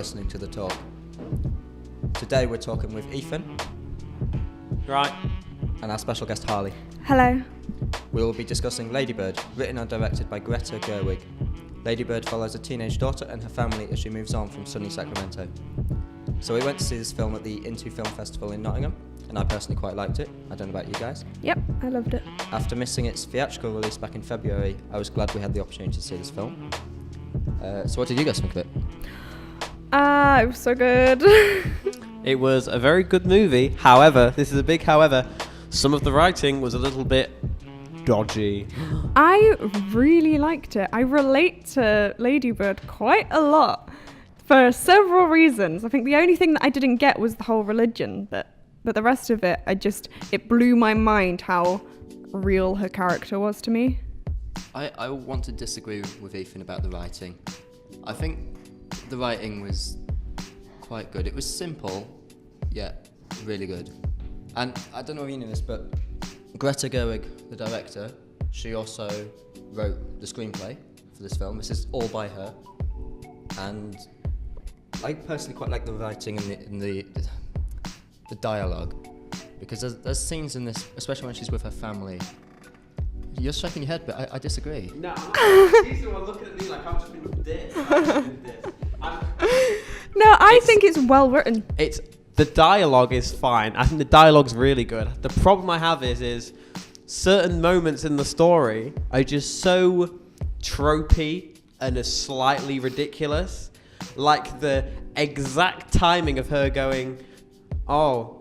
listening to The Talk. Today we're talking with Ethan. Right. And our special guest Harley. Hello. We will be discussing Ladybird, written and directed by Greta Gerwig. Ladybird follows a teenage daughter and her family as she moves on from sunny Sacramento. So we went to see this film at the Into Film Festival in Nottingham, and I personally quite liked it. I don't know about you guys. Yep, I loved it. After missing its theatrical release back in February, I was glad we had the opportunity to see this film. So what did you guys think of it? It was so good. It was a very good movie. However, this is a big however, some of the writing was a little bit dodgy. I really liked it. I relate to Ladybird quite a lot for several reasons. I think the only thing that I didn't get was the whole religion bit. But the rest of it, it blew my mind how real her character was to me. I want to disagree with Ethan about the writing. I think the writing was quite good. It was simple, yet really good. And I don't know if you know this, but Greta Gerwig, the director, she also wrote the screenplay for this film. This is all by her. And I personally quite like the writing and the dialogue, because there's scenes in this, especially when she's with her family. You're shaking your head, but I disagree. No, she's the one looking at me like I'm just been this. No, I think it's well written. The dialogue is fine. I think the dialogue's really good. The problem I have is certain moments in the story are just so tropey and are slightly ridiculous. Like the exact timing of her going, oh,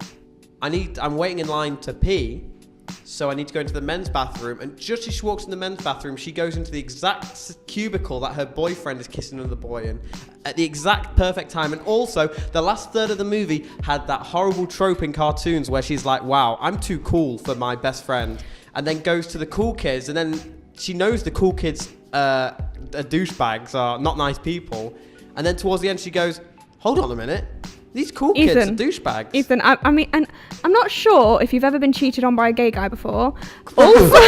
I'm waiting in line to pee, so I need to go into the men's bathroom. And just as she walks in the men's bathroom, she goes into the exact cubicle that her boyfriend is kissing another boy in at the exact perfect time. And also, the last third of the movie had that horrible trope in cartoons where she's like, wow, I'm too cool for my best friend. And then goes to the cool kids, and then she knows the cool kids are douchebags, are not nice people. And then towards the end, she goes, hold on a minute. These cool kids are douchebags. Ethan, I mean, and I'm not sure if you've ever been cheated on by a gay guy before. Also,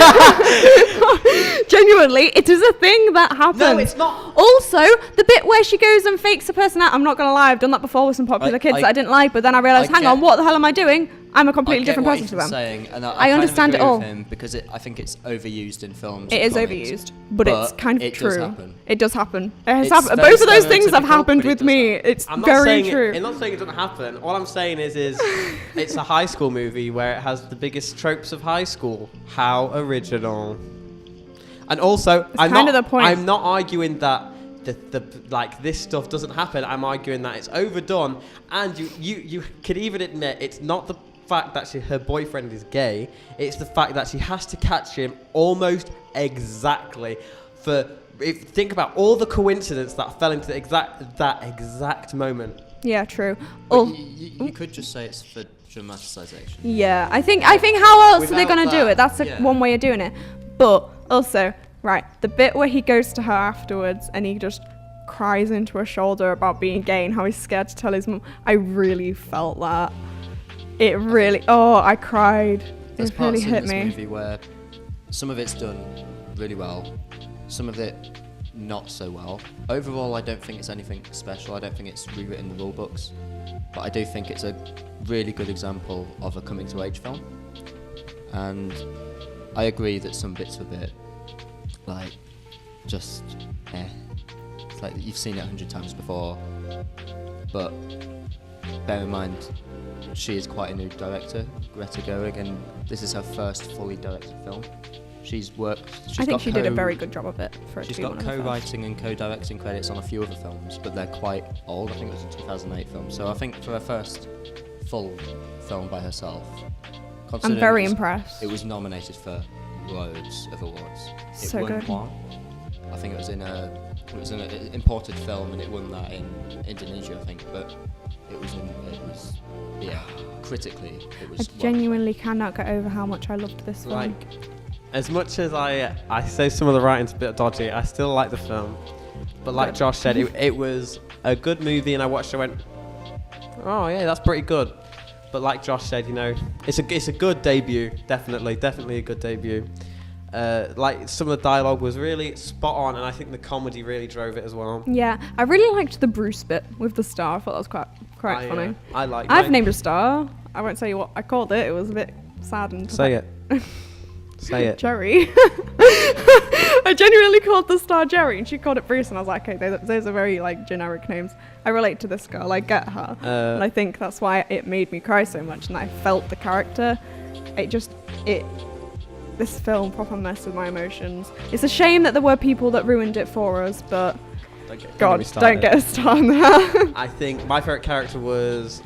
genuinely, it is a thing that happens. No, it's not. Also, the bit where she goes and fakes a person out, I'm not going to lie, I've done that before with some popular kids that I didn't like, but then I realised, hang on, what the hell am I doing? I'm a completely different person to them. Saying, and I understand kind of it all. with him because I think it's overused in films. It is overused, but it's kind of true. Does happen. It does happen. It has It's happened. very Both of those things have stereotypical, happened but it with does me. happen. It's I'm not very saying true. I'm not saying it doesn't happen. All I'm saying is it's a high school movie where it has the biggest tropes of high school. How original. And also, I'm not arguing that the like this stuff doesn't happen. I'm arguing that it's overdone, and you can even admit it's not the fact that her boyfriend is gay. It's the fact that she has to catch him almost exactly think about all the coincidence that fell into that exact moment. Yeah, true. You could just say it's for dramatisation. Yeah, I think how else are they going to do it? That's one way of doing it. But also, right, the bit where he goes to her afterwards and he just cries into her shoulder about being gay and how he's scared to tell his mum. I really felt that. It really, I cried. There's it really parts hit in this me. movie where some of it's done really well, some of it not so well. Overall, I don't think it's anything special. I don't think it's rewritten the rule books, but I do think it's a really good example of a coming-to-age film. And I agree that some bits are a bit like just It's like you've seen it 100 times before, but bear in mind she is quite a new director, Greta Gerwig, and this is her first fully directed film. I think she did a very good job of it. She's got co-writing and co-directing credits on a few other films, but they're quite old. I think it was a 2008 film. So I think for her first full film by herself, I'm very impressed. It was nominated for loads of awards. So it won good. one. I think it was in an imported film, and it won that in Indonesia, I think. But critically, it was. I genuinely cannot get over how much I loved this film. Like, as much as I say some of the writing's a bit dodgy, I still like the film. But like Josh said, it was a good movie, and I watched it and went, oh yeah, that's pretty good. But like Josh said, it's a good debut, definitely a good debut. Like some of the dialogue was really spot on, and I think the comedy really drove it as well. Yeah, I really liked the Bruce bit with the star. I thought that was quite funny. I like. I've named a star. I won't tell you what I called it. It was a bit sad and. Say it. Say it. Jerry. I genuinely called the star Jerry, and she called it Bruce, and I was like, okay, those are very like generic names. I relate to this girl. I get her, and I think that's why it made me cry so much, and I felt the character. This film proper messed with my emotions. It's a shame that there were people that ruined it for us, but don't get us started on that. I think my favourite character was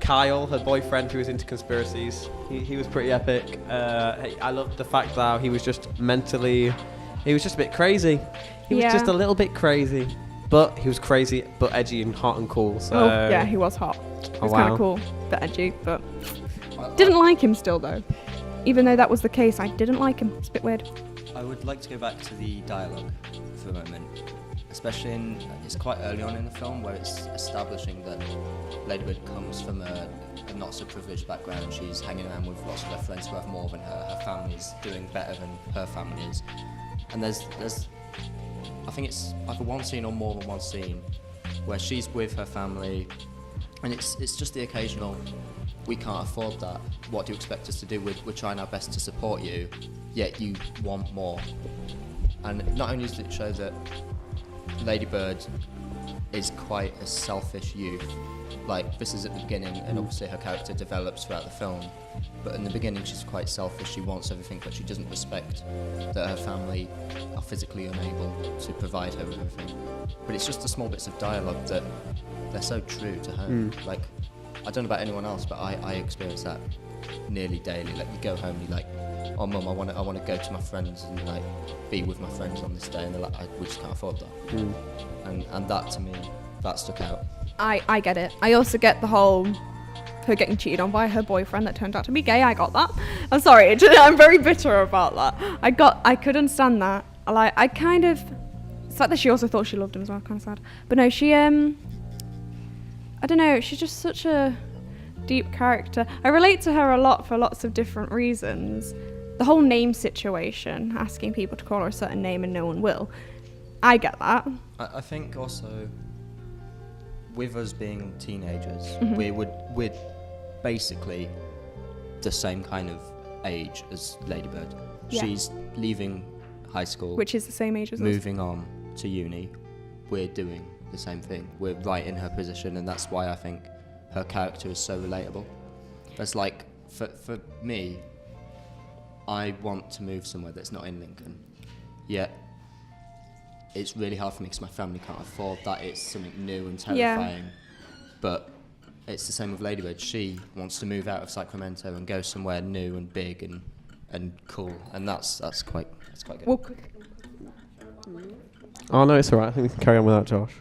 Kyle, her boyfriend who was into conspiracies. He was pretty epic. I loved the fact that he was just he was just a bit crazy. He was just a little bit crazy. But he was crazy, but edgy and hot and cool. So yeah, he was hot. He was kind of cool, but edgy, but didn't like him still though. Even though that was the case, I didn't like him. It's a bit weird. I would like to go back to the dialogue for a moment, especially it's quite early on in the film where it's establishing that Ladybird comes from a not so privileged background. She's hanging around with lots of her friends who have more than her. Her family's doing better than her family is. And there's I think it's either one scene or more than one scene where she's with her family, and it's just the occasional, we can't afford that. What do you expect us to do? We're trying our best to support you, yet you want more. And not only does it show that Ladybird is quite a selfish youth, like this is at the beginning, and obviously her character develops throughout the film, but in the beginning she's quite selfish. She wants everything, but she doesn't respect that her family are physically unable to provide her with everything. But it's just the small bits of dialogue that they're so true to her. Like, I don't know about anyone else, but I experience that nearly daily. Like, you go home and you're like, oh mum, I want to go to my friends and like be with my friends on this day, and they're like, we just can't afford that. And that to me, that stuck out. I get it. I also get the whole her getting cheated on by her boyfriend that turned out to be gay. I got that. I'm sorry, I'm very bitter about that. I could understand that. I kind of, it's like that she also thought she loved him as well. Kind of sad, but no, she I don't know. She's just such a deep character. I relate to her a lot for lots of different reasons. The whole name situation, asking people to call her a certain name and no one will. I get that. I think also, with us being teenagers, Mm-hmm. we're basically the same kind of age as Ladybird. Yeah. She's leaving high school, Which is the same age as us. moving on to uni. We're doing the same thing. We're right in her position, and that's why I think her character is so relatable. That's like, for me, I want to move somewhere that's not in Lincoln, yet it's really hard for me because my family can't afford that. It's something new and terrifying. But it's the same with Ladybird. She wants to move out of Sacramento and go somewhere new and big and cool, and that's quite good. Well, Oh no, it's alright. I think we can carry on without Josh.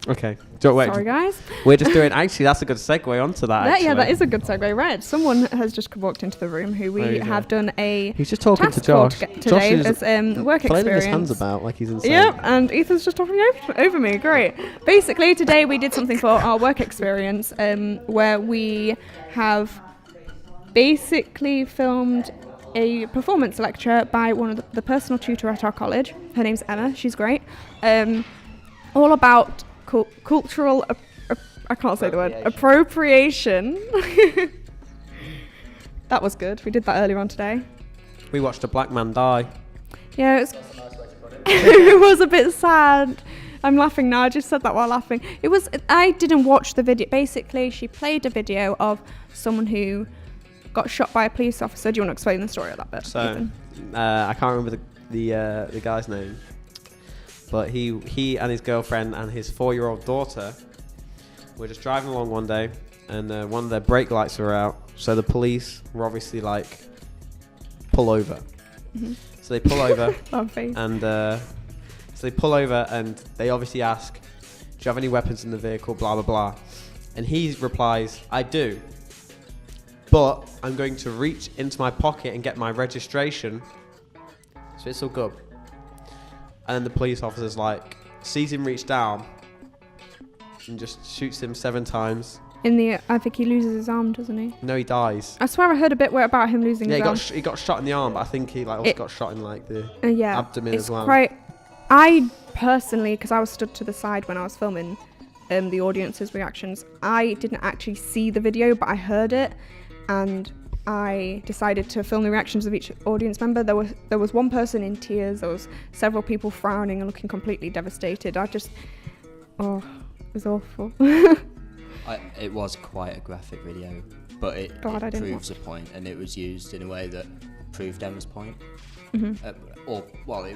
Okay. sorry guys. We're just doing. Actually, that's a good segue onto that. That is a good segue. Right, someone has just walked into the room who we have done a He's just talking task to Josh. for today Josh is as work flailing experience. his hands about like he's insane. Yep, and Ethan's just talking over me. Great. Basically, today we did something for our work experience where we have basically filmed a performance lecture by one of the personal tutor at our college. Her name's Emma. She's great. All about cultural, I can't say the word, appropriation. That was good. We did that earlier on today. We watched a black man die. Yeah, it was a bit sad. I'm laughing now. I just said that while laughing. I didn't watch the video. Basically, she played a video of someone who got shot by a police officer. Do you want to explain the story of that bit, So, Ethan? I can't remember the guy's name, but he and his girlfriend and his 4-year-old daughter were just driving along one day, and one of their brake lights were out. So the police were obviously like, pull over. Mm-hmm. So they pull over, Face. and so they pull over, and they obviously ask, "Do you have any weapons in the vehicle?" Blah blah blah, and he replies, "I do, but I'm going to reach into my pocket and get my registration, so it's all good." And then the police officer's like, sees him reach down and just shoots him 7 times I think he loses his arm, doesn't he? No, he dies. I swear I heard a bit about him losing his arm. He got shot in the arm, but I think he also got shot in like the abdomen as well. I personally, because I was stood to the side when I was filming the audience's reactions, I didn't actually see the video, but I heard it, and I decided to film the reactions of each audience member. There was one person in tears. There was several people frowning and looking completely devastated. It was awful. It was quite a graphic video, but it proves a point, and it was used in a way that proved Emma's point. Mm-hmm. It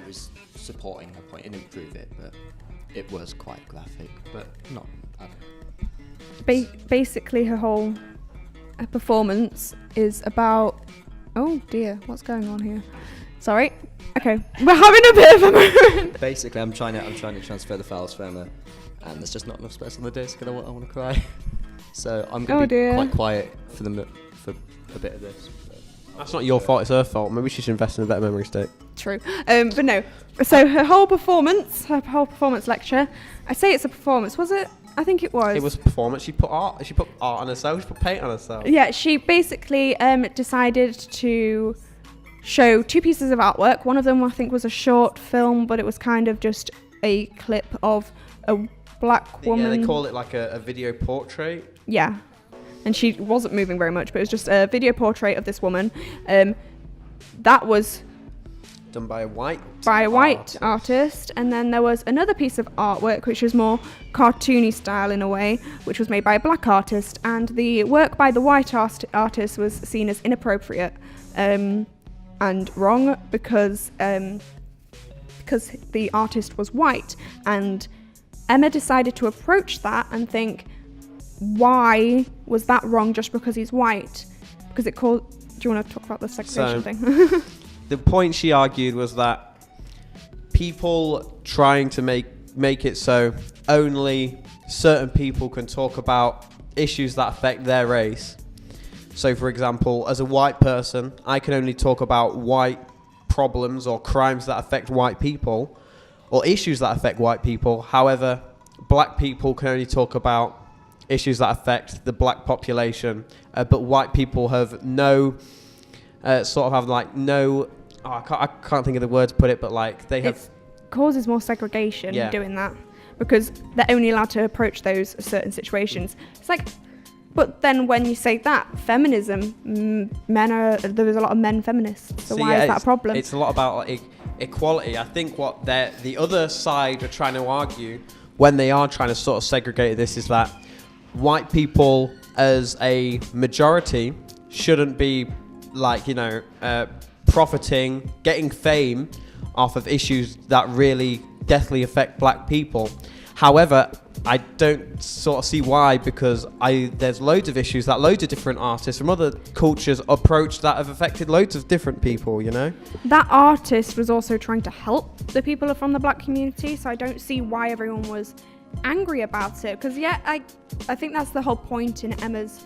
was supporting her point. It didn't prove it, but it was quite graphic, but not. I don't know. Basically, her whole performance is about. Oh dear, what's going on here? Sorry. Okay, we're having a bit of a moment. Basically, I'm trying to transfer the files for Emma, and there's just not enough space on the disk, and I want to cry. So I'm going to be quite quiet for a bit of this. That's not your fault, it's her fault. Maybe she should invest in a better memory stick. True. But no. So her whole performance lecture, I say it's a performance, was it? I think it was. It was a performance. She put art on herself, she put paint on herself. Yeah, she basically decided to show two pieces of artwork. One of them I think was a short film, but it was kind of just a clip of a black woman. Yeah, they call it like a video portrait. Yeah. And she wasn't moving very much, but it was just a video portrait of this woman. That was done by a white artist. And then there was another piece of artwork which was more cartoony style in a way, which was made by a black artist. And the work by the white artist was seen as inappropriate and wrong because the artist was white. And Emma decided to approach that and think, why was that wrong just because he's white? Because it called. Do you want to talk about the segregation thing? The point she argued was that people trying to make it so only certain people can talk about issues that affect their race. So, for example, as a white person, I can only talk about white problems or crimes that affect white people, or issues that affect white people. However, black people can only talk about issues that affect the black population, but white people have no I can't think of the word to put it, but like they have. It causes more segregation doing that, because they're only allowed to approach those certain situations. It's like, but then when you say that feminism, there's a lot of men feminists, so why is that a problem? It's a lot about like, equality. I think what the other side are trying to argue when they are trying to sort of segregate this is that white people as a majority shouldn't be like, profiting, getting fame off of issues that really deathly affect black people. However, I don't sort of see why, because there's loads of issues that loads of different artists from other cultures approach that have affected loads of different people, That artist was also trying to help the people from the black community, so I don't see why everyone was angry about it, because I think that's the whole point in Emma's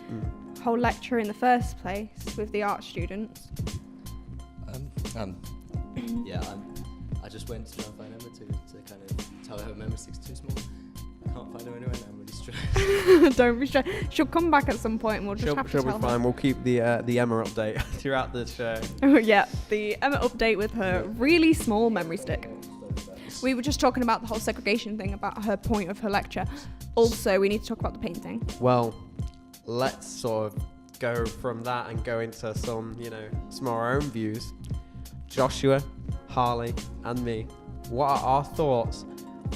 whole lecture in the first place with the art students. I just went to try and find Emma to kind of tell her her memory stick's too small. I can't find her anywhere and I'm really stressed. Don't be stressed. She'll come back at some point and we'll just have to tell her. She'll be fine. We'll keep the Emma update throughout the show. Oh yeah, the Emma update with her really small memory stick. We were just talking about the whole segregation thing, about her point of her lecture. Also, we need to talk about the painting. Well, let's sort of go from that and go into some of our own views. Joshua, Harley, and me, what are our thoughts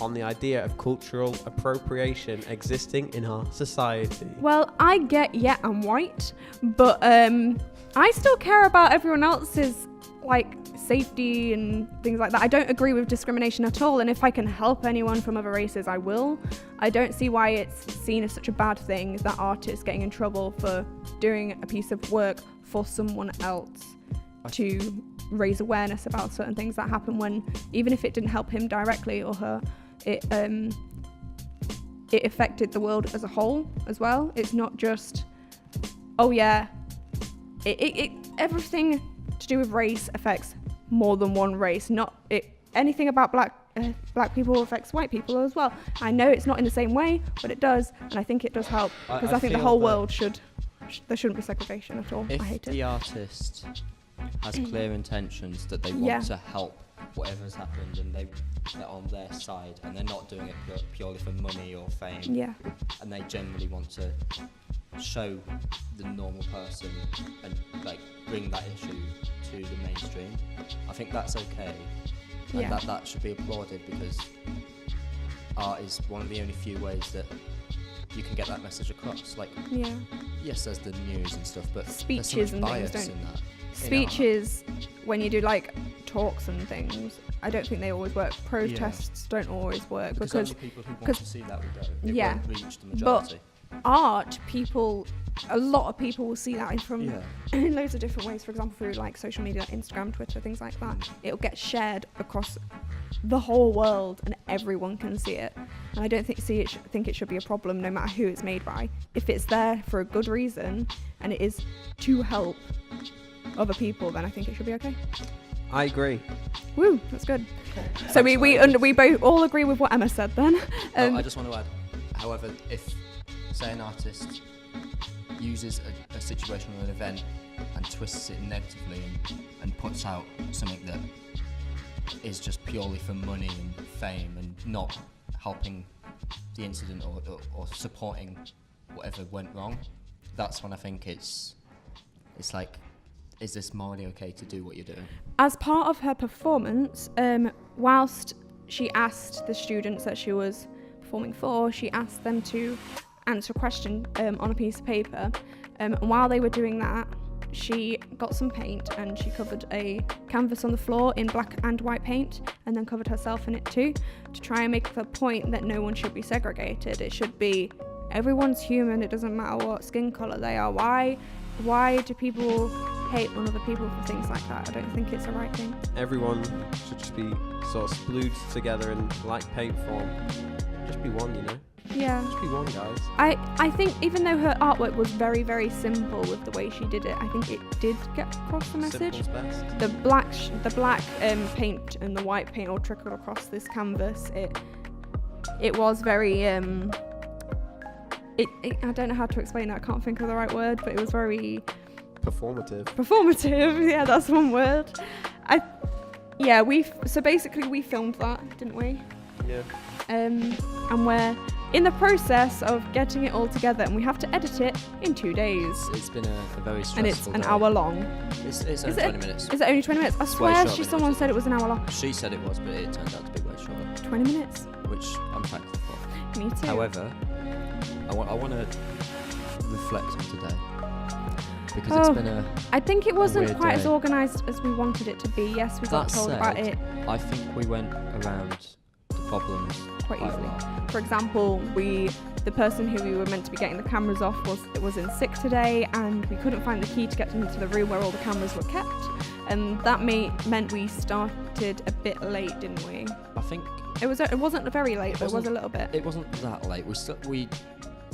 on the idea of cultural appropriation existing in our society? Well, I get, I'm white, but I still care about everyone else's safety and things like that. I don't agree with discrimination at all, and if I can help anyone from other races, I will. I don't see why it's seen as such a bad thing that artists getting in trouble for doing a piece of work for someone else to raise awareness about certain things that happen, when even if it didn't help him directly or her, it affected the world as a whole as well. It's not just everything to do with race affects more than one race. Anything about black black people affects white people as well. I know it's not in the same way, but it does, and I think it does help, because I think the whole world there shouldn't be segregation at all. I hate it. If the artist has clear intentions that they want to help whatever's happened, and they're on their side, and they're not doing it purely for money or fame, and they generally want to show the normal person and like bring that issue to the mainstream, I think that's okay, and that should be applauded, because art is one of the only few ways that you can get that message across. Like, yes, there's the news and stuff, but speeches and bias things in that. Speeches, when you do like talks and things, I don't think they always work. Protests don't always work, because only people who want to see that will go. It won't reach the majority. But art, a lot of people will see that from in loads of different ways. For example, through like social media, like Instagram, Twitter, things like that. It'll get shared across the whole world, and everyone can see it. And I don't think it should be a problem, no matter who it's made by. If it's there for a good reason and it is to help other people, then I think it should be okay. I agree. Woo, that's good. So we both all agree with what Emma said then. I just want to add, however, if say an artist uses a situation or an event and twists it negatively and puts out something that is just purely for money and fame and not helping the incident or supporting whatever went wrong, that's when I think it's like, is this morally okay to do what you're doing? As part of her performance, whilst she asked the students that she was performing for, she asked them to answer a question on a piece of paper. And while they were doing that, she got some paint and she covered a canvas on the floor in black and white paint, and then covered herself in it too, to try and make the point that no one should be segregated. It should be everyone's human. It doesn't matter what skin colour they are. Why do people hate one other people for things like that? I don't think it's the right thing. Everyone should just be sort of splooged together in like paint form. Just be one, you know? Yeah. Just be one, guys. I think even though her artwork was very, very simple with the way she did it, I think it did get across the message. Simple's best. The black paint and the white paint all trickled across this canvas. It was very I don't know how to explain it. I can't think of the right word, but it was very performative. Yeah, that's one word. So basically we filmed that, didn't we? Yeah. And we're in the process of getting it all together, and we have to edit it in 2 days. It's been a very stressful and it's an day. hour long. It's only 20 minutes. Is it only 20 minutes? I swear someone said it was an hour long. She said it was, but it turned out to be way shorter. 20 minutes. Which I'm thankful for. Me too. However, I want to reflect on today, because it's been I think it wasn't quite day. as organised as we wanted it to be. Yes, we got told about it. I think we went around the problems quite easily. well. For example, the person who we were meant to be getting the cameras off was in sick today, and we couldn't find the key to get them into the room where all the cameras were kept, and that meant we started a bit late, didn't we? I think it wasn't very late, but it was a little bit. It wasn't that late.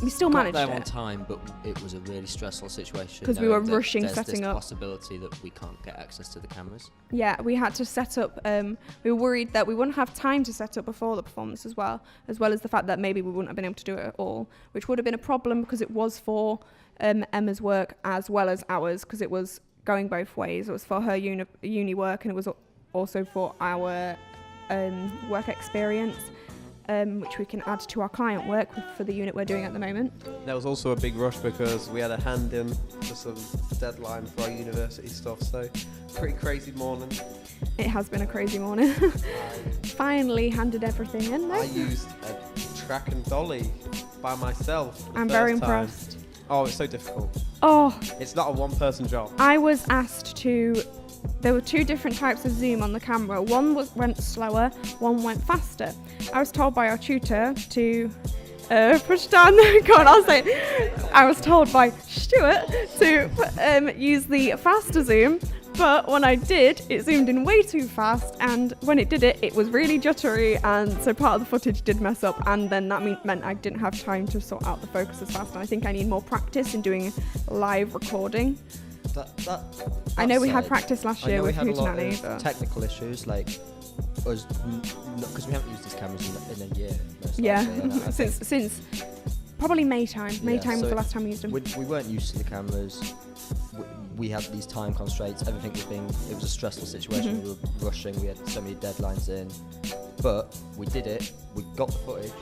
We still managed got there it on time, but it was a really stressful situation because we were rushing there's setting this up. Possibility that we can't get access to the cameras. Yeah, we had to set up. We were worried that we wouldn't have time to set up before the performance as well as the fact that maybe we wouldn't have been able to do it at all, which would have been a problem because it was for Emma's work as well as ours, because it was going both ways. It was for her uni work, and it was also for our work experience. Which we can add to our client work for the unit we're doing at the moment. There was also a big rush because we had a hand in for some deadline for our university stuff, so pretty crazy morning. It has been a crazy morning. Finally handed everything in though. I used a track and dolly by myself. I'm very impressed. Oh, it's so difficult. Oh. It's not a one-person job. I was asked to... There were 2 different types of zoom on the camera. One went slower, one went faster. I was told by our tutor to push down the... Go on, I'll say it. I was told by Stuart to use the faster zoom, but when I did, it zoomed in way too fast, and when it did it, it was really jittery, and so part of the footage did mess up, and then that meant I didn't have time to sort out the focus as fast, and I think I need more practice in doing live recording. That I know we had practice last year with Hootenanny, but technical issues, like us, because we haven't used these cameras in a year. Most Yeah, likely, and I think- since probably May time. May Yeah, time was so the last time we used them. we weren't used to the cameras. We had these time constraints. Everything it was a stressful situation. We were rushing. We had so many deadlines in, but we did it. We got the footage,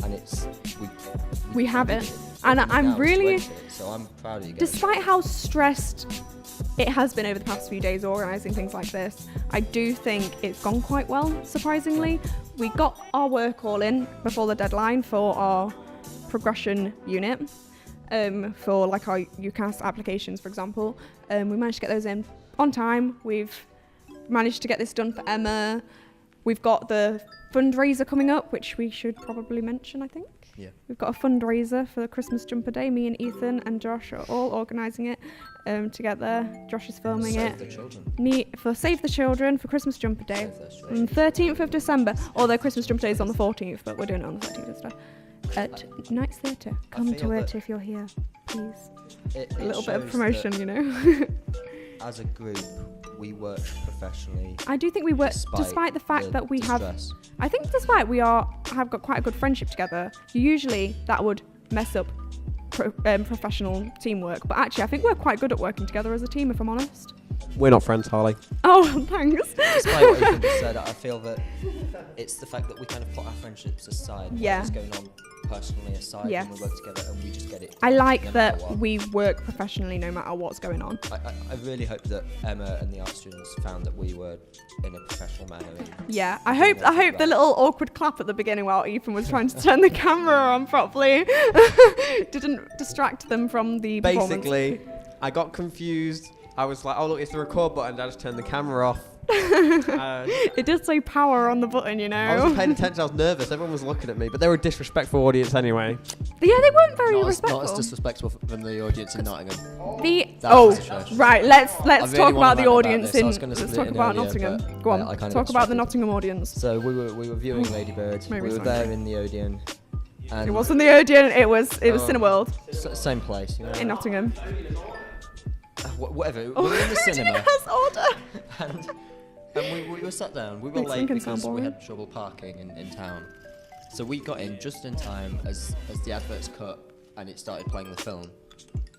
and We have did it. And And I'm now really, it's edited, so I'm proud of you guys. despite how stressed it has been over the past few days organising things like this, I do think it's gone quite well, surprisingly. We got our work all in before the deadline for our progression unit, for like our UCAS applications, for example. We managed to get those in on time. We've managed to get this done for Emma. We've got the fundraiser coming up, which we should probably mention, I think. Yeah. We've got a fundraiser for the Christmas Jumper Day. Me and Ethan and Josh are all organising it together. Josh is filming Save it. the children. Me for Save the Children for Christmas Jumper Day Save those on children. 13th of December. Although Christmas Jumper Day is on the 14th, but we're doing it on the 13th instead. At Knights Theatre. Come feel to it that if you're here, please. It A little bit of shows promotion, that you know. as a group, we work professionally. I do think we work, despite the fact that we have. stress. I think despite we have got quite a good friendship together, usually that would mess up professional teamwork. But actually, I think we're quite good at working together as a team, if I'm honest. We're not friends, Harley. Oh, thanks. Despite what Ethan just said, I feel that it's the fact that we kind of put our friendships aside. Yeah. What's going on personally aside, Yes. and we work together and we just get it. I like no that matter what. we work professionally no matter what's going on. I really hope that Emma and the art students found that we were in a professional manner. Yeah, I hope the little awkward clap at the beginning while Ethan was trying to turn the camera on properly didn't distract them from the performance. Basically, I got confused. I was like, oh look, it's the record button. And I just turned the camera off. It did say power on the button, you know. I wasn't paying attention. I was nervous. Everyone was looking at me, but they were a disrespectful audience anyway. Yeah, they weren't very Not respectful. as disrespectful from the audience in Nottingham. The was a show. right, let's really talk wanna about the rant about audience this. I in. was gonna Let's split talk it in about earlier, Nottingham. but Go on, I kinda talk got about the distracted. Nottingham audience. So we were viewing Ladybird. Maybe We were it's there fine. in the Odeon. And It wasn't the Odeon. It was Oh. Cineworld same place, you know. in Nottingham. Whatever. We were in the cinema. Yes, order. And we were sat down. We were Makes late Lincoln sound because we boring. had trouble parking in town. So we got in just in time as the adverts cut and it started playing the film.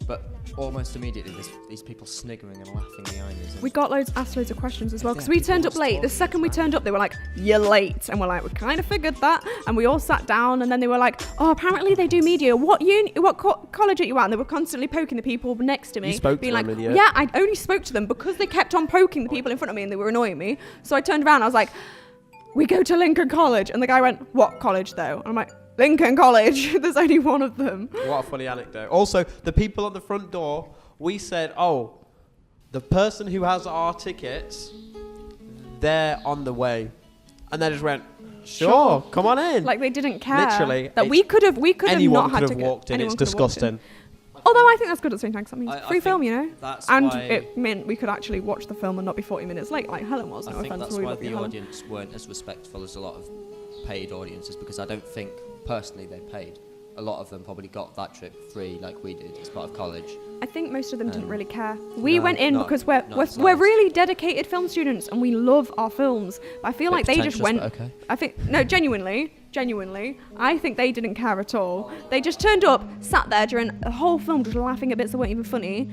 But almost immediately, there's these people sniggering and laughing behind us. We got asked loads of questions as well because Yeah, we people turned up just late. The talking second we about turned up, they were like, "You're late," and we're like, "We kind of figured that." And we all sat down, and then they were like, "Oh, apparently they do media. What college are you at?" And they were constantly poking the people next to me, You spoke to being them, like, idiot. "Yeah, I only spoke to them because they kept on poking the people in front of me, and they were annoying me." So I turned around, and I was like, "We go to Lincoln College," and the guy went, "What college though?" And I'm like, "Lincoln College. There's only one of them." What a funny anecdote. Also, the people at the front door, we said, oh, the person who has our tickets, they're on the way. And they just went, sure, come on in. Like they didn't care. Literally, that we could have anyone not had could to have walked in. anyone It's could have walked in. disgusting. Although I think that's good at the same time, 'cause that means I free film, think you know? that's And why- it meant we could actually watch the film and not be 40 minutes late, like Helen was. I No think offense, that's we why love you, the Helen. audience weren't as respectful as a lot of paid audiences, because I don't think personally they paid. A lot of them probably got that trip free like we did as part of college. I think most of them didn't really care. We no, went in not- because we're not we're ourselves. really dedicated film students and we love our films. But I feel Bit like they just pretentious, went. but okay. I think no, genuinely, I think they didn't care at all. They just turned up, sat there during the whole film, just laughing at bits that weren't even funny.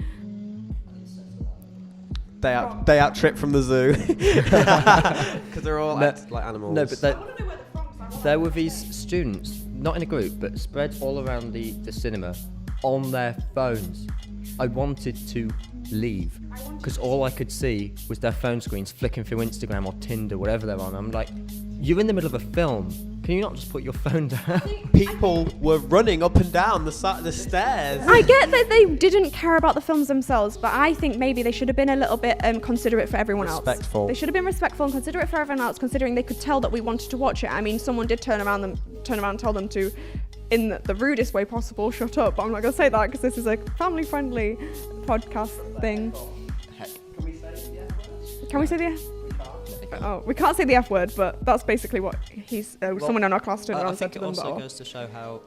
They out trip from the zoo. Because they're all like animals. No, but there were these students, not in a group, but spread all around the cinema on their phones. I wanted to leave because all I could see was their phone screens flicking through Instagram or Tinder, whatever they're on. I'm like, you're in the middle of a film. Can you not just put your phone down? People were running up and down the stairs. I get that they didn't care about the films themselves, but I think maybe they should have been a little bit considerate for everyone Respectful. else. They should have been respectful and considerate for everyone else, considering they could tell that we wanted to watch it. I mean, someone did turn around and tell them to, in the rudest way possible, shut up. But I'm not going to say that because this is a family-friendly podcast thing. Heck. Can we say the F? Oh, we can't say the F word, but that's basically what someone in our class turned around I and said think to it them. also But goes to show how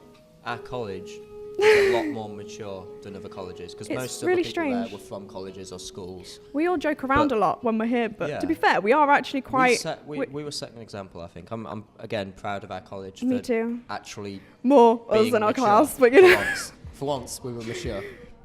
our college is a lot more mature than other colleges, because It's most really of the people there strange. were from colleges or schools. We all joke around But- a lot when we're here, but Yeah. to be fair, we are actually quite We were setting an example, I think. I'm again proud of our college Me for too. actually more us being than our mature class, but you for know, once. For once, we were mature.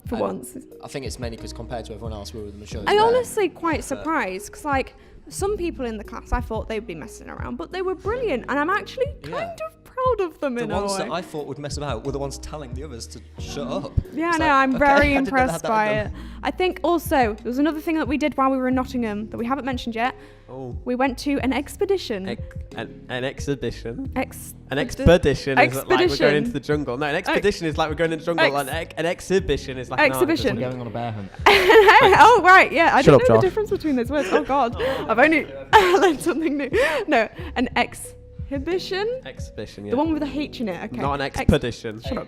for And once. I think it's mainly because compared to everyone else, we were the mature. I honestly quite surprised because like some people in the class, I thought they'd be messing around, but they were brilliant, and I'm actually kind Yeah. of proud of them The in a ones way. that I thought would mess about were the ones telling the others to shut up. Yeah, It's no, like, I'm okay, very I didn't know they had impressed that by in it. them. I think also there was another thing that we did while we were in Nottingham that we haven't mentioned yet. Oh. We went to an expedition. An exhibition. An Expedition. expedition is like we're going Expedition. into the jungle. No, an expedition is like we're going into the jungle. An exhibition is like Exhibition. We're going on a bear hunt. Oh right, yeah. I Shut don't up, know Josh. the difference between those words. Oh God, I've only learned something new. No, an exhibition. Exhibition, yeah. The one with a H in it. Okay. Not an expedition. Shut up.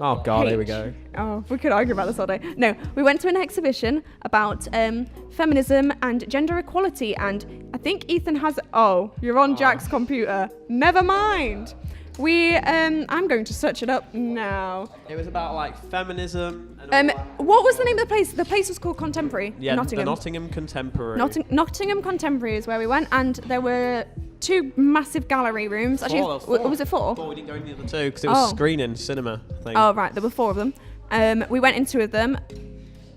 Oh God, here we H. go. Oh, we could argue about this all day. No, we went to an exhibition about feminism and gender equality, and I think Ethan has. Oh, you're on Jack's computer. Never mind. I'm going to search it up now. It was about like feminism and What was the name of the place? The place was called Contemporary. yeah, Nottingham. the Nottingham Contemporary. Nottingham Contemporary is where we went, and there were 2 massive gallery rooms. Actually, was it 4? We didn't go into the other 2 because it was Oh. screening cinema thing. Oh, right, there were 4 of them. We went in 2 of them,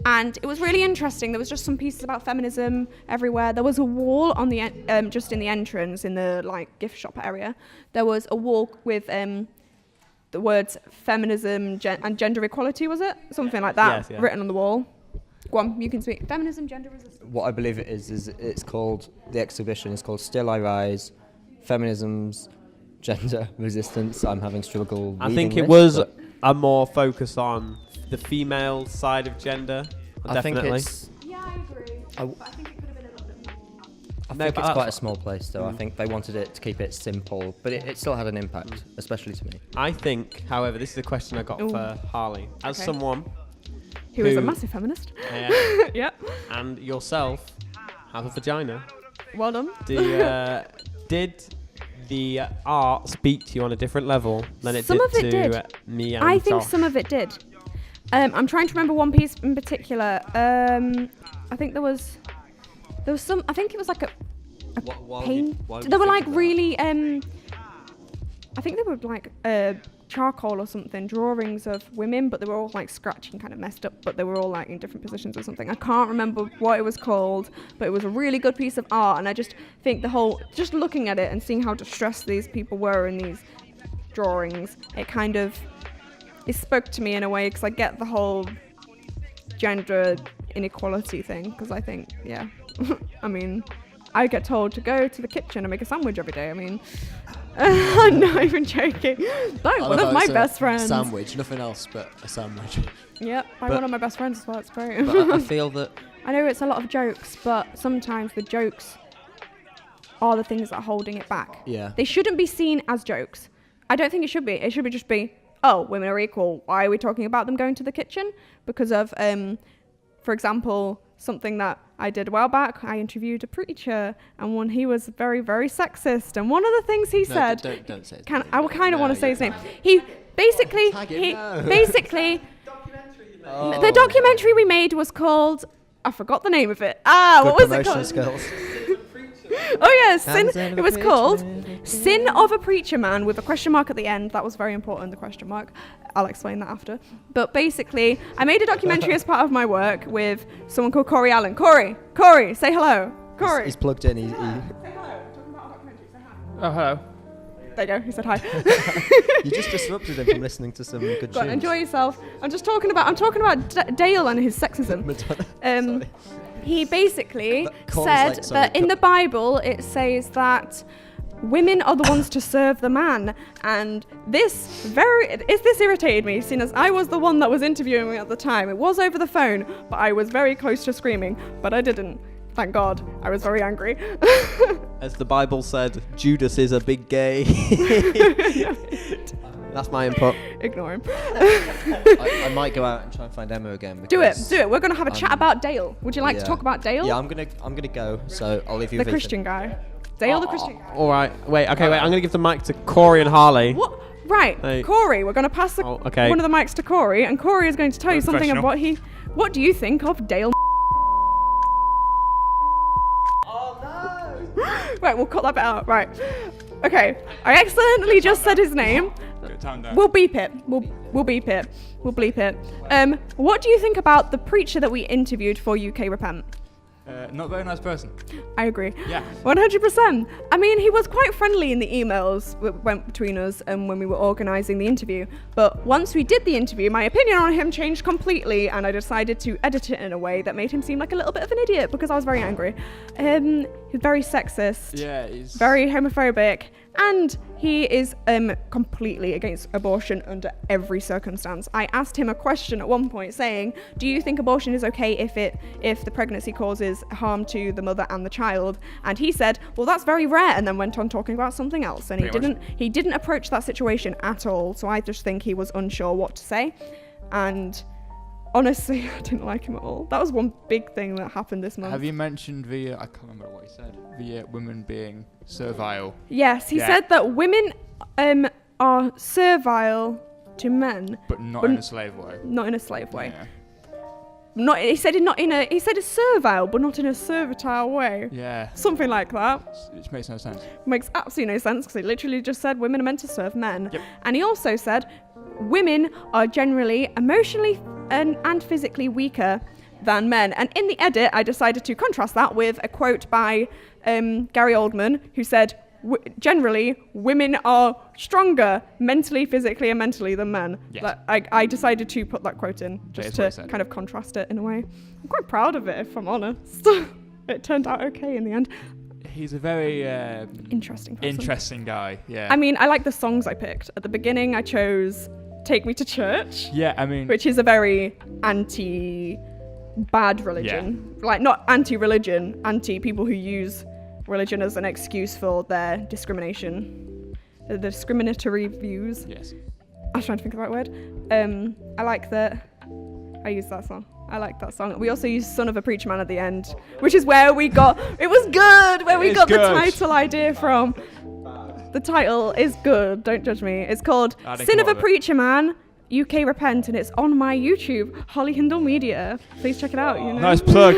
and it was really interesting. There was just some pieces about feminism everywhere. There was a wall on the just in the entrance, in the like gift shop area. There was a wall with the words feminism and gender equality, was it? Something like that, Yes, yeah. written on the wall. Go on, you can speak. Feminism, gender resistance. What I believe it is it's called, the exhibition is called Still I Rise, Feminism's Gender Resistance. I'm having struggle I reading think it this, was but a more focus on the female side of gender. I think Definitely. it's Yeah, I agree. I- But I think it could have been a little bit more. I No, think but it's quite a that's- small place though. I think they wanted it to keep it simple, but it still had an impact, especially to me. I think, however, this is a question I got Ooh. for Harley. As Okay. someone Who is a Who- massive feminist. yeah, Yep. and yourself have a vagina, Well done. did the art speak to you on a different level than it Some did of it to did. me and I think Josh? some of it did. I'm trying to remember one piece in particular. I think there was some. I think it was like a paint. They were like really. I think they were like charcoal or something, drawings of women, but they were all like scratchy and kind of messed up. But they were all like in different positions or something. I can't remember what it was called, but it was a really good piece of art. And I just think just looking at it and seeing how distressed these people were in these drawings, it spoke to me in a way, because I get the whole gender inequality thing, because I think, yeah, I mean, I get told to go to the kitchen and make a sandwich every day. I mean, I'm not even joking. By one of my best friends. Sandwich, nothing else but a sandwich. Yep, by But- one of my best friends as well. It's great. But I feel that I know it's a lot of jokes, but sometimes the jokes are the things that are holding it back. Yeah. They shouldn't be seen as jokes. I don't think it should be. It should just be, oh, women are equal. Why are we talking about them going to the kitchen? Because of, for example, something that I did a while back. I interviewed a preacher, and when he was very, very sexist. And one of the things he said, don't say it. I kind of want to say his name. He basically, Tag him, no. the Oh. documentary we made was called, I forgot the name of it. What was it called? Skills. Oh yes, Hands Sin. in It a was preacher called man. Sin of a Preacher Man with a question mark at the end. That was very important, the question mark. I'll explain that after. But basically, I made a documentary as part of my work with someone called Corey Allen. Corey, say hello. Corey. He's plugged in. Say hello. Talking about a documentary. Say hi. Oh, hello. There you go. He said hi. You just disrupted him from listening to some good Go on, tunes. enjoy yourself. I'm talking about Dale and his sexism. Sorry. He basically Corey's said like, sorry, that in the Bible it says that women are the ones to serve the man, and this irritated me, seeing as I was the one that was interviewing me at the time. It was over the phone, but I was very close to screaming, but I didn't. Thank God. I was very angry. As the Bible said, Judas is a big gay. That's my input. Ignore him. I might go out and try and find Emma again. Do it. because, We're gonna have a chat about Dale. Would you like to yeah. talk about Dale? Yeah, I'm gonna go. So I'll leave you The with Ethan. Christian guy. Dale, the Christian guy. All right. Wait. I'm going to give the mic to Corey and Harley. What? Right, Hey. Corey, we're going to pass Oh, okay. one of the mics to Corey, and Corey is going to tell you something of Professional. what do you think of Dale? Oh no! Right, we'll cut that bit out. Right. Okay, I accidentally just said his name. Good time down. We'll beep it. We'll beep it. We'll bleep it. What do you think about the preacher that we interviewed for UK Repent? Not a very nice person. I agree. Yeah. 100%. I mean, he was quite friendly in the emails that went between us and when we were organising the interview. But once we did the interview, my opinion on him changed completely, and I decided to edit it in a way that made him seem like a little bit of an idiot because I was very angry. He's very sexist. Yeah, he's Very homophobic, and he is completely against abortion under every circumstance. I asked him a question at one point saying, do you think abortion is okay if the pregnancy causes harm to the mother and the child? And he said, well, that's very rare, and then went on talking about something else. And he didn't approach that situation at all, so I just think he was unsure what to say. And honestly, I didn't like him at all. That was one big thing that happened this month. Have you mentioned the? I can't remember what he said. The women being servile. Yes, he said that women are servile to men, But not in a slave way. not in a slave way. Yeah. He said it's servile, but not in a servitile way. Yeah. Something like that. Which makes no sense. Makes absolutely no sense because he literally just said women are meant to serve men. Yep. And he also said women are generally emotionally and physically weaker than men. And in the edit, I decided to contrast that with a quote by Gary Oldman, who said, generally, women are stronger mentally, physically, and mentally than men. Yes. I decided to put that quote in just That is what he to said. kind of contrast it in a way. I'm quite proud of it, if I'm honest. It turned out okay in the end. He's a very Interesting person. interesting guy. Yeah. I mean, I like the songs I picked. At the beginning, I chose Take Me to Church, yeah. I mean. which is a very anti-bad religion. Like, not anti-religion, anti-people who use religion as an excuse for their discrimination. The discriminatory views. Yes. I was trying to think of the right word. I like that. I used that song. I like that song. We also used Son of a Preacher Man at the end, which is where we got, it was good, where we is got the good. title idea from. The title is good, don't judge me. It's called I didn't Sin come of a up with it. Preacher Man, UK Repent, and it's on my YouTube, Holly Hindle Media. Please check it out, you know. Nice plug.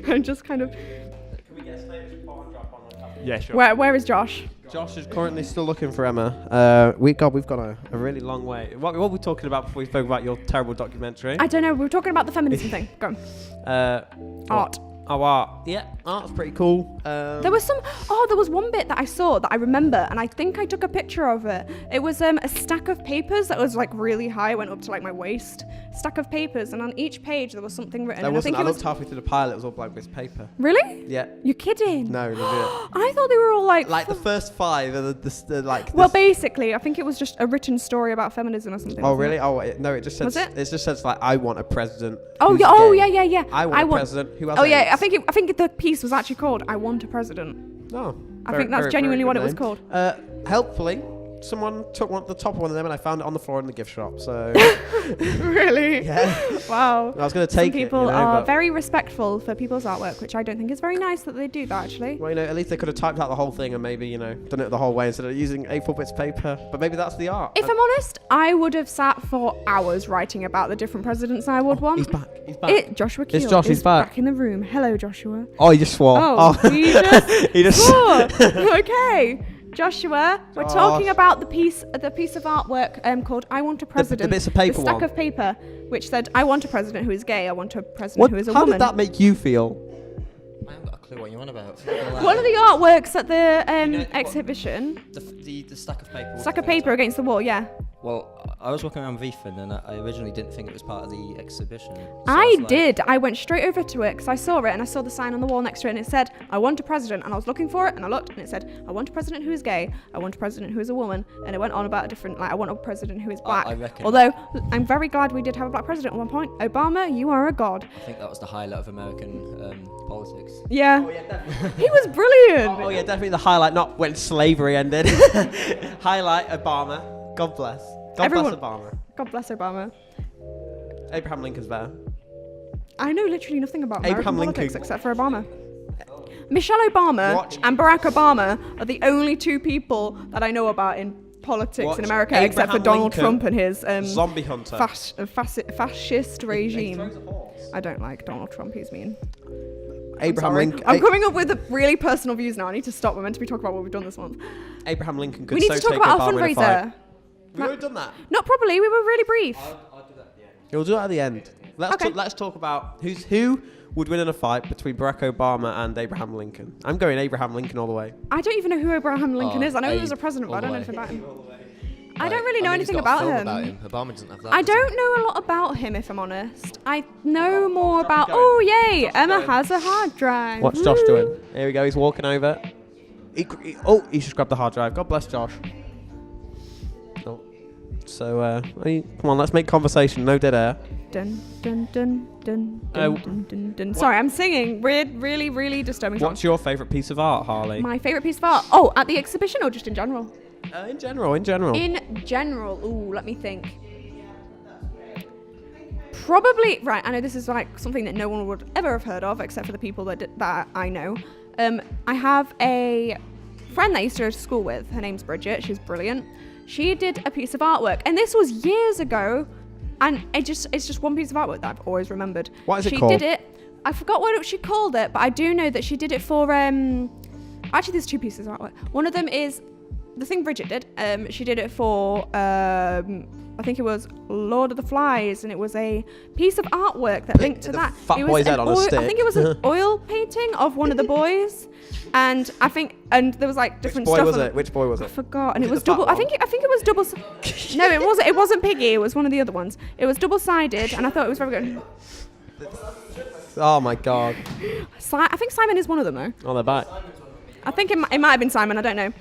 I'm just kind of, Can we get a status report and drop on the top? Yeah, sure. where is Josh? Josh is currently still looking for Emma. We've gone a really long way. What were we talking about before we spoke about your terrible documentary? I don't know, we were talking about the feminism thing. Go on. Art. Oh, art. Yeah, art's pretty cool. There was one bit that I saw that I remember, and I think I took a picture of it. It was a stack of papers that was like really high, went up to like my waist. Stack of papers, and on each page there was something written. There And I wasn't. think I it was looked halfway through the pile. It was all blank with paper. really. Yeah. You're kidding? No, legit. I thought they were all like. The first five are the like. Well, basically, I think it was just a written story about feminism or something. Oh wasn't really? it? Oh no! It just says. Was it? It just says like I want a president. Oh who's yeah! Oh gay. yeah! I want a president who has. Oh yeah! AIDS. I think the piece was actually called "I Want a President." Oh. I think that's genuinely what it was called. Helpfully, someone took the top one of them and I found it on the floor in the gift shop. So. Really? Yeah. Wow. I was going to Some take people it. are very respectful for people's artwork, which I don't think is very nice that they do that actually. Well, at least they could have typed out the whole thing and maybe, done it the whole way instead of using A4 bits of paper. But maybe that's the art. If I'm honest, I would have sat for hours writing about the different presidents I would want. He's back. Joshua Keel Josh, is he's back. in the room. Hello, Joshua. Oh, he just swore. Oh, he just he just swore. Okay, Joshua, we're Josh. talking about the piece of artwork called "I Want a President." bits of paper the stack one. of paper, which said, "I want a president who is gay. I want a president who is a How woman." did that make you feel? I haven't got a clue what you're on about. One of the artworks at the exhibition, The stack of paper. stack of paper against the wall. Yeah, Well, I was walking around Vifen and I originally didn't think it was part of the exhibition. So I was like- did. I went straight over to it because I saw it and I saw the sign on the wall next to it and it said, "I want a president." And I was looking for it and I looked and it said, "I want a president who is gay. I want a president who is a woman." And it went on about a different, I want a president who is black. I reckon- Although I'm very glad we did have a black president at one point. Obama, you are a god. I think that was the highlight of American politics. Yeah. He was brilliant. Oh, yeah, definitely the highlight, not when slavery ended. Highlight, Obama. God bless. God Everyone- bless Obama. God bless Obama. Abraham Lincoln's there. I know literally nothing about American Abraham politics Lincoln. except for Obama. Michelle Obama Watch. and Barack Obama are the only two people that I know about in politics Watch in America, Abraham except for Donald Lincoln, Trump and his Zombie hunter. fascist He regime. throws a horse. I don't like Donald Trump. He's mean. Abraham Sorry. Lincoln. I'm coming up with really personal views now. I need to stop. We're meant to be talking about what we've done this month. Abraham Lincoln could We need so to talk take about our Obama in a fight. fundraiser. We've already done that. Not probably. We were really brief. We'll do it at the end. Okay. Let's talk about who would win in a fight between Barack Obama and Abraham Lincoln. I'm going Abraham Lincoln all the way. I don't even know who Abraham Lincoln Oh, is. I know he Abe was a president, but I don't know all the anything way. about him. I don't really know he's anything got a about film him. Obama doesn't have that. I does he? don't know a lot about him, if I'm honest. I know more about. Oh, yay! Emma has a hard drive. What's Josh doing? Here we go. He's walking over. He just grabbed the hard drive. God bless Josh. Oh. So, come on, let's make conversation. No dead air. Dun dun dun dun Oh. dun dun dun dun. Sorry, I'm singing. Really, really disturbing songs. What's your favourite piece of art, Harley? My favourite piece of art? Oh, at the exhibition or just in general? In general. In general, ooh, let me think. Probably, right, I know this is like something that no one would ever have heard of except for the people that I know. I have a friend that I used to go to school with. Her name's Bridget. She's brilliant. She did a piece of artwork, and this was years ago, and it's just one piece of artwork that I've always remembered. What is it she called? She did it. I forgot what she called it, but I do know that she did it for actually there's two pieces of artwork. One of them is the thing Bridget did. She did it for I think it was Lord of the Flies, and it was a piece of artwork that linked to The that. fat It boy's was head on a stick. I think it was an oil painting of one of the boys, and there was like different Which boy stuff. was on it? Which boy was I it? forgot, and Was it it was the fat double. I one? think it was double. No, it wasn't. It wasn't Piggy. It was one of the other ones. It was double-sided, and I thought it was very good. Oh my God. I think Simon is one of them though. Oh, they're back. I think it might have been Simon. I don't know.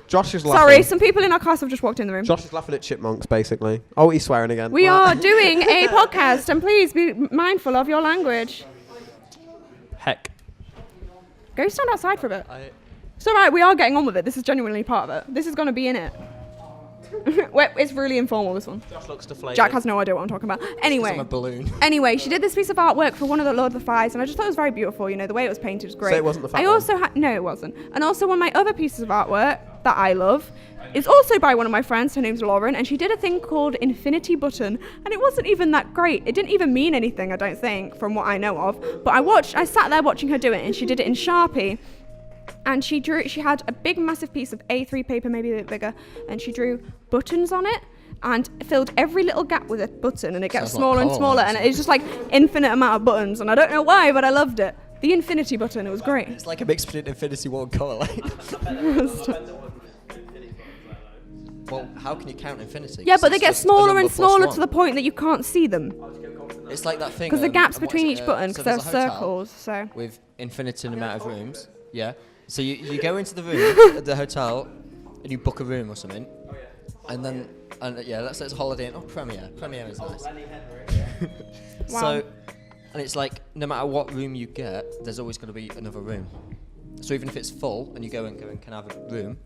Josh is laughing. Sorry, some people in our class have just walked in the room. Josh is laughing at chipmunks, basically. Oh, he's swearing again. We are doing a podcast, and please be mindful of your language. Heck. Go stand outside for a bit. It's all right. We are getting on with it. This is genuinely part of it. This is going to be in it. It's really informal, this one. Josh looks deflated. Jack has no idea what I'm talking about. Anyway. It's on a balloon. Anyway, she did this piece of artwork for one of the Lord of the Flies, and I just thought it was very beautiful. You know, the way it was painted was great. So it wasn't the fat I one? also no, it wasn't. And also one of my other pieces of artwork that I love is also by one of my friends. Her name's Lauren, and she did a thing called Infinity Button, and it wasn't even that great. It didn't even mean anything, I don't think, from what I know of. But I sat there watching her do it, and she did it in Sharpie. And she had a big massive piece of A3 paper, maybe a bit bigger, and she drew buttons on it and filled every little gap with a button, and it gets Sounds like smaller and Carl, smaller, and actually. it's just like infinite amount of buttons, and I don't know why, but I loved it. The infinity button, it was great. It's like a mix between Infinity War and Colour. Well, how can you count infinity? Yeah, but they It's get just a smaller number and plus smaller one. to the point that you can't see them. It's like that thing. Because the gaps what is between it, each button, so because there's they're a hotel circles, so. with infinite amount of rooms. Yeah. So you go into the room at the hotel and you book a room or something. And then let's say it's a holiday and Premier is nice. Wow. So and it's like no matter what room you get, there's always going to be another room. So even if it's full and you go and can I have a room?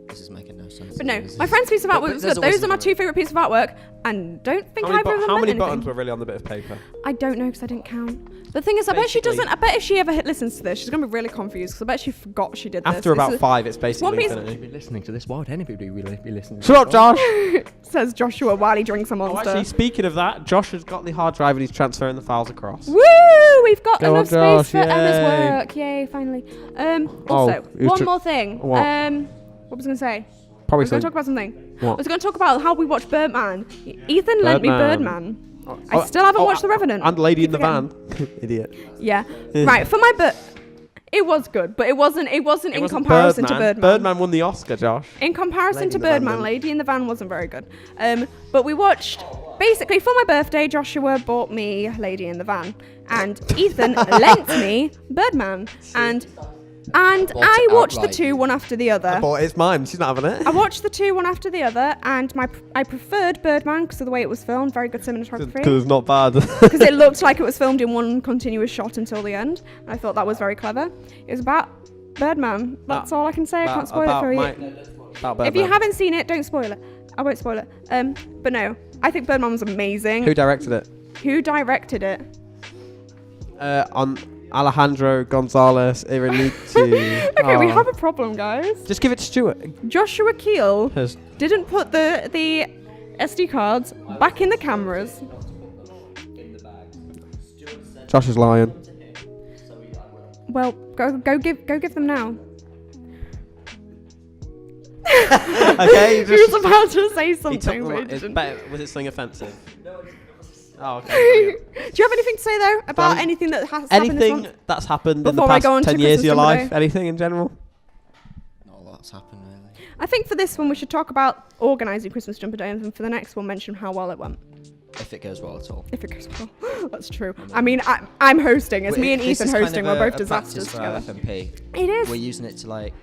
This is making no sense. But no, my friend's piece of artwork was there's good. always Those are my another two favourite pieces of artwork, and don't think I've ever How meant many anything. buttons were really on the bit of paper? I don't know because I didn't count. The thing is, I bet she Basically- doesn't. I bet if she ever listens to this, she's gonna be really confused because I bet she forgot she did this. After about 5, it's one basically piece- infinity. Be listening to this. Why would anybody really be listening? To Shut up, this? Josh! Says Joshua while he drinks a Oh, monster. actually, speaking of that, Josh has got the hard drive and he's transferring the files across. Woo! We've got Go enough on, space for Josh, Emma's yay. work. Yay! Finally. Also, he was one tr- more thing. What? What was I gonna say? I Probably was going to so. talk about something. What? I was going to talk about how we watched Birdman. Ethan lent me Birdman. Birdman. I still haven't watched The Revenant. And Lady in Keep the forgetting. Van. Idiot. Yeah. Right. For my it was good, but it wasn't in Wasn't comparison to Birdman. Birdman won the Oscar, Josh. In comparison Lady to in the Van Birdman, didn't. Lady in the Van wasn't very good. But we watched, basically for my birthday, Joshua bought me Lady in the Van, and Ethan lent me Birdman, and I it watched the outright. two one after the other. But it's mine. She's not having it. I watched the two one after the other, and I preferred Birdman because of the way it was filmed, very good cinematography. Because it's not bad. Because it looked like it was filmed in one continuous shot until the end. I thought that was very clever. It was about Birdman. That's all I can say. I can't spoil it for you. About Birdman. If you haven't seen it, don't spoil it. I won't spoil it. But no, I think Birdman was amazing. Who directed it? Who directed it? Alejandro Gonzalez Iranitu. Okay, we have a problem, guys. Just give it to Stuart. Joshua Keel Has- didn't put the SD cards back in the cameras. Josh is lying. Well, go give them now. Okay, He was about to say he took something, but he it's didn't. better. Was it something offensive? Oh, okay. Do you have anything to say though about Don't- anything that has happened this Anything month? that's happened in the Before I past go on to 10 years of your Christmas life? Jumper Anything in general? Not a lot's happened really. I think for this one we should talk about organising Christmas Jumper Day, and then for the next one mention how well it went. If it goes well at all. If it goes well. That's true. I mean, I'm hosting. It's Well, me and this Ethan is kind hosting. of We're a- both a practice disasters for our together. FMP. It is. We're using it to like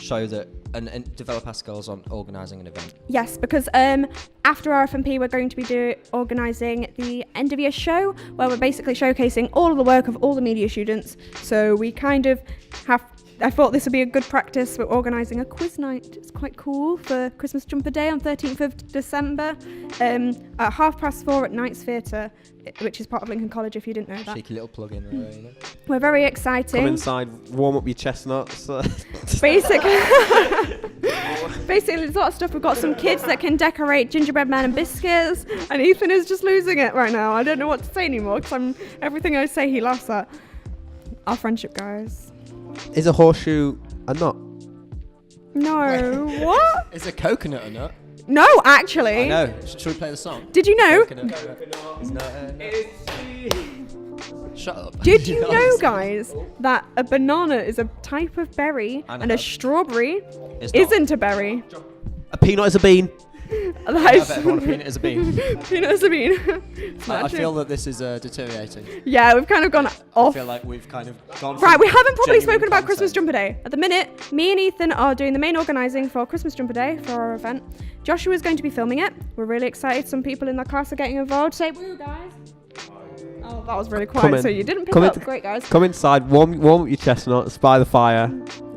show that and develop our skills on organising an event. Yes, because after our FMP, we're going to be organising the end of year show, where we're basically showcasing all of the work of all the media students. So we kind of have. I thought this would be a good practice. We're organising a quiz night. It's quite cool for Christmas Jumper Day on 13th of December at 4:30 at Knights Theatre, which is part of Lincoln College, if you didn't know that. Cheeky little plug in there, you know. We're very Come exciting. inside, warm up your chestnuts. Basically, there's a lot of stuff. We've got some kids that can decorate gingerbread men and biscuits, and Ethan is just losing it right now. I don't know what to say anymore because everything I say he laughs at. Our friendship, guys. Is a horseshoe a nut? No, what? Is a coconut a nut? No, actually. I know. Should we play the song? Did you know? Coconut. It's not a nut. Shut up. Did you know, guys, that a banana is a type of berry I and know. a strawberry It's not. isn't a berry? A peanut is a bean. That I is bet everyone a peanut is a bean. peanut is a bean. It's I not true. feel that this is deteriorating. Yeah, we've kind of gone I off. feel like we've kind of gone. Right, from we haven't probably genuine spoken about content. Christmas Jumper Day. At the minute, me and Ethan are doing the main organising for Christmas Jumper Day for our event. Joshua is going to be filming it. We're really excited. Some people in the class are getting involved. Say woo, guys. Oh, that was really Come quiet, in. so you didn't pick Come up. in. Great, guys. Come inside, warm up your chestnuts by the fire.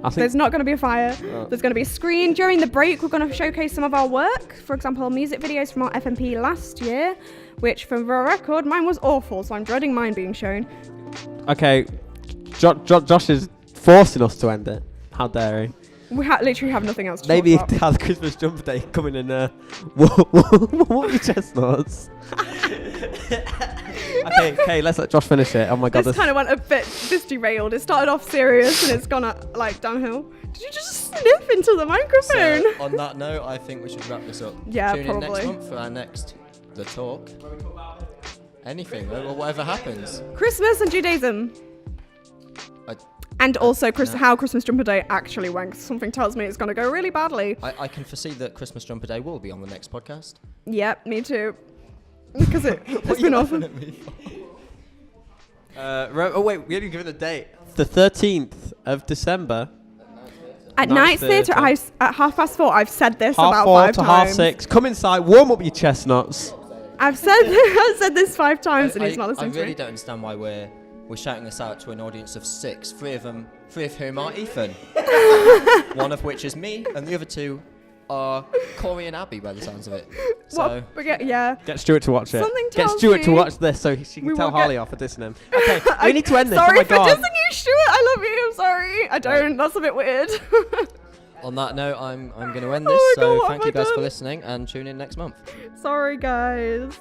I think There's not going to be a fire. Oh. There's going to be a screen. During the break, we're going to showcase some of our work. For example, music videos from our FMP last year, which, for the record, mine was awful, so I'm dreading mine being shown. Okay, Josh is forcing us to end it. How dare he? We literally have nothing else to Maybe talk about. has Christmas Jumper Day coming in warm your chestnuts. okay, let's let Josh finish it. Oh my god, This kind of went a bit just derailed. It started off serious and it's gone like downhill. Did you just sniff into the microphone? So, on that note, I think we should wrap this up. Yeah, Tune in next probably. month for our next The Talk. Anything, or whatever happens. Christmas and Judaism. I- And also No. how Christmas Jumper Day actually went. 'Cause something tells me it's going to go really badly. I can foresee that Christmas Jumper Day will be on the next podcast. Yep, me too. Because it's What are you been laughing awesome. at me for? oh wait, we haven't given a date. The 13th of December. At Knights Knights Theatre, Theatre. at 4:30, I've said this Half about 4 5 to times. half 6. Come inside, warm up your chestnuts. I've said this 5 times and he's not I listening to really me. don't understand why we're shouting this out to an audience of 6. 3 of whom are Ethan. One of which is me, and the other 2 are Corey and Abby, by the sounds of it. So What? Yeah. Get Stuart to watch it. Something Get tells Stuart to me watch this so she we can tell will get- Harley off for dissing him. Okay, we need to end this. Sorry oh my for god. dissing you, Stuart. I love you. I'm sorry. I don't. That's a bit weird. on that note, I'm going to end this. Oh my God, So what thank have you I guys for done? listening, and tune in next month. Sorry, guys.